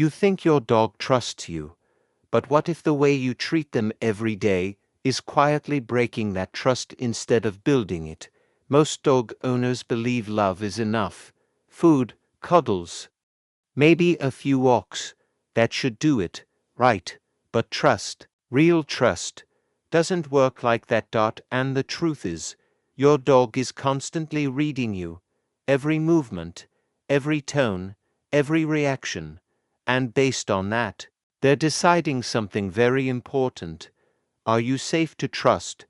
You think your dog trusts you, but what if the way you treat them every day is quietly breaking that trust instead of building it? Most dog owners believe love is enough. Food, cuddles, maybe a few walks. That should do it, right? But trust, real trust, doesn't work like that. And the truth is, your dog is constantly reading you, every movement, every tone, every reaction, and based on that, they're deciding something very important. Are you safe to trust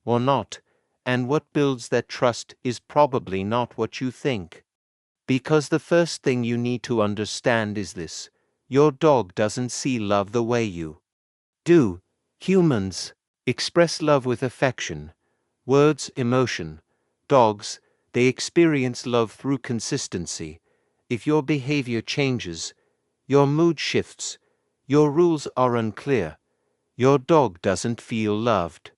or not? And what builds that trust is probably not what you think. Because the first thing you need to understand is this: your dog doesn't see love the way you do. Humans express love with affection, words, emotion. Dogs, they experience love through consistency. If your behavior changes, your mood shifts, your rules are unclear, your dog doesn't feel loved.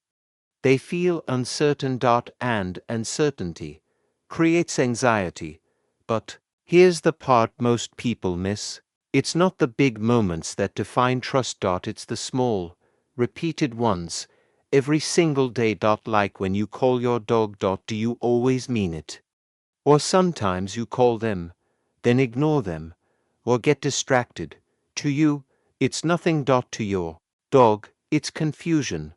They feel uncertain. And uncertainty creates anxiety. But here's the part most people miss. It's not the big moments that define trust. It's the small, repeated ones, every single day. Like when you call your dog. Do you always mean it? Or sometimes you call them, then ignore them, or get distracted. To you, it's nothing. To your dog, it's confusion.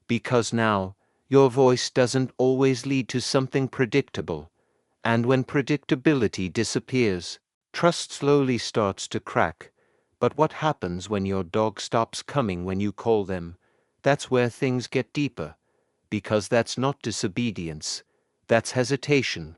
Because now, your voice doesn't always lead to something predictable. And when predictability disappears, trust slowly starts to crack. But what happens when your dog stops coming when you call them? That's where things get deeper. Because that's not disobedience, that's hesitation.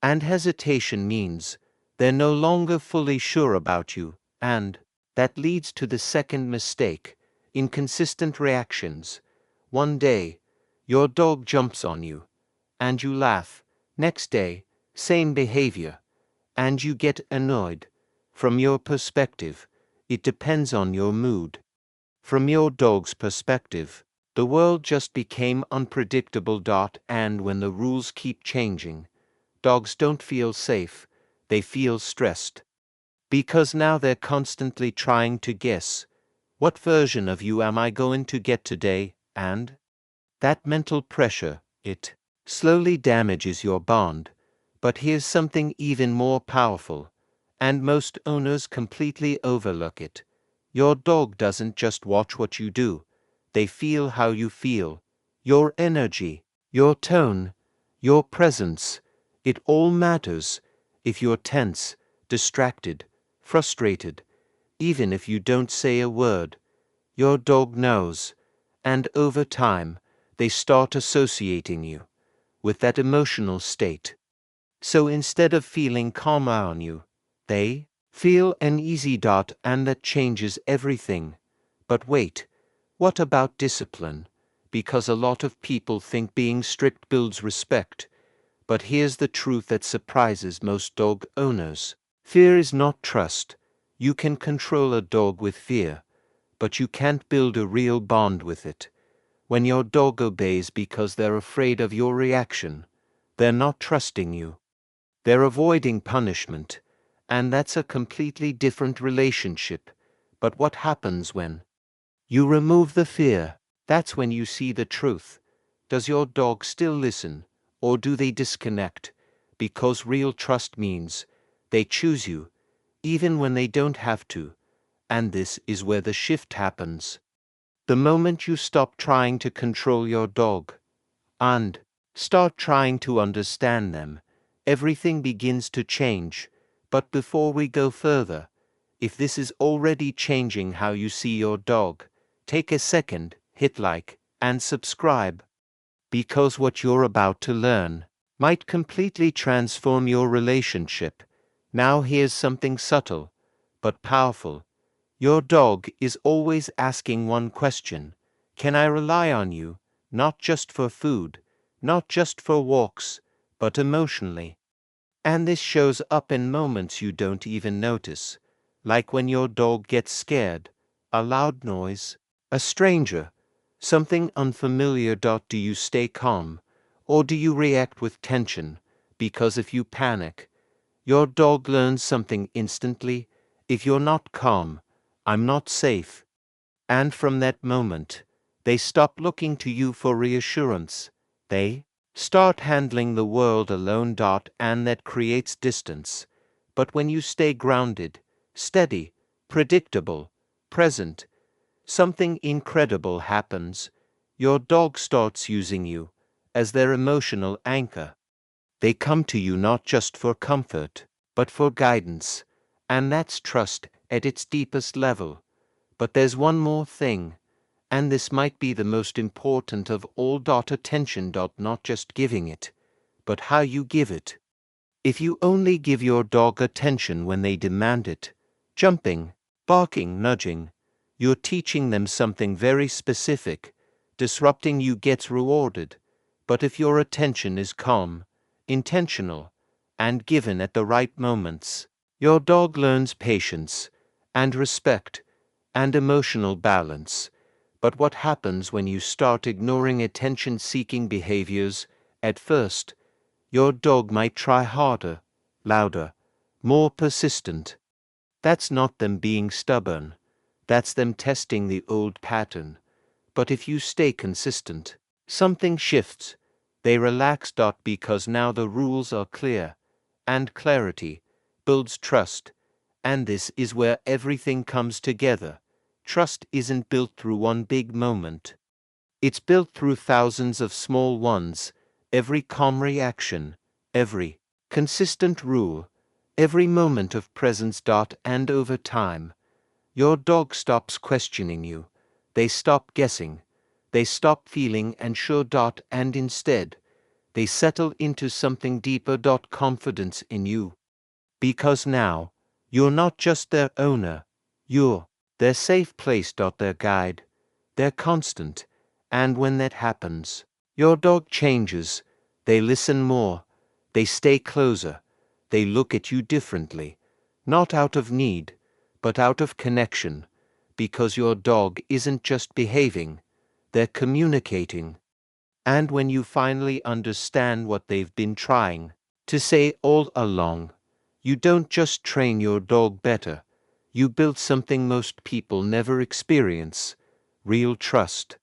And hesitation means they're no longer fully sure about you, and that leads to the second mistake: inconsistent reactions. One day, your dog jumps on you, and you laugh. Next day, same behavior, and you get annoyed. From your perspective, it depends on your mood. From your dog's perspective, the world just became unpredictable. And when the rules keep changing, dogs don't feel safe, they feel stressed. Because now they're constantly trying to guess, what version of you am I going to get today? And that mental pressure, it slowly damages your bond. But here's something even more powerful, and most owners completely overlook it. Your dog doesn't just watch what you do, they feel how you feel. Your energy, your tone, your presence, it all matters. If you're tense, distracted, frustrated, even if you don't say a word, your dog knows, and over time, they start associating you with that emotional state. So instead of feeling calmer on you, they feel uneasy. And that changes everything. But wait, what about discipline? Because a lot of people think being strict builds respect. But here's the truth that surprises most dog owners. Fear is not trust. You can control a dog with fear, but you can't build a real bond with it. When your dog obeys because they're afraid of your reaction, they're not trusting you. They're avoiding punishment, and that's a completely different relationship. But what happens when you remove the fear? That's when you see the truth. Does your dog still listen, or do they disconnect? Because real trust means they choose you, even when they don't have to. And this is where the shift happens. The moment you stop trying to control your dog and start trying to understand them, everything begins to change. But before we go further, if this is already changing how you see your dog, take a second, hit like, and subscribe. Because what you're about to learn might completely transform your relationship. Now here's something subtle, but powerful. Your dog is always asking one question: can I rely on you? Not just for food, not just for walks, but emotionally. And this shows up in moments you don't even notice. Like when your dog gets scared, a loud noise, a stranger, something unfamiliar. Do you stay calm, or do you react with tension? Because if you panic, your dog learns something instantly. If you're not calm, I'm not safe. And from that moment, they stop looking to you for reassurance. They start handling the world alone. And that creates distance. But when you stay grounded, steady, predictable, present, something incredible happens. Your dog starts using you as their emotional anchor. They come to you not just for comfort, but for guidance. And that's trust at its deepest level. But there's one more thing, and this might be the most important of all. Attention. Not just giving it, but how you give it. If you only give your dog attention when they demand it, jumping, barking, nudging, you're teaching them something very specific. Disrupting you gets rewarded. But if your attention is calm, intentional, and given at the right moments, your dog learns patience and respect and emotional balance. But what happens when you start ignoring attention-seeking behaviors? At first, your dog might try harder, louder, more persistent. That's not them being stubborn. That's them testing the old pattern. But if you stay consistent, something shifts. They relax. Because now the rules are clear, and clarity builds trust. And this is where everything comes together. Trust isn't built through one big moment. It's built through thousands of small ones. Every calm reaction, every consistent rule, every moment of presence. And over time, your dog stops questioning you. They stop guessing. They stop feeling unsure. And instead, they settle into something deeper. Confidence in you. Because now, you're not just their owner, you're their safe place. Their guide, their constant. And when that happens, your dog changes. They listen more. They stay closer. They look at you differently. Not out of need, but out of connection. Because your dog isn't just behaving, they're communicating. And when you finally understand what they've been trying to say all along, you don't just train your dog better. You build something most people never experience: real trust.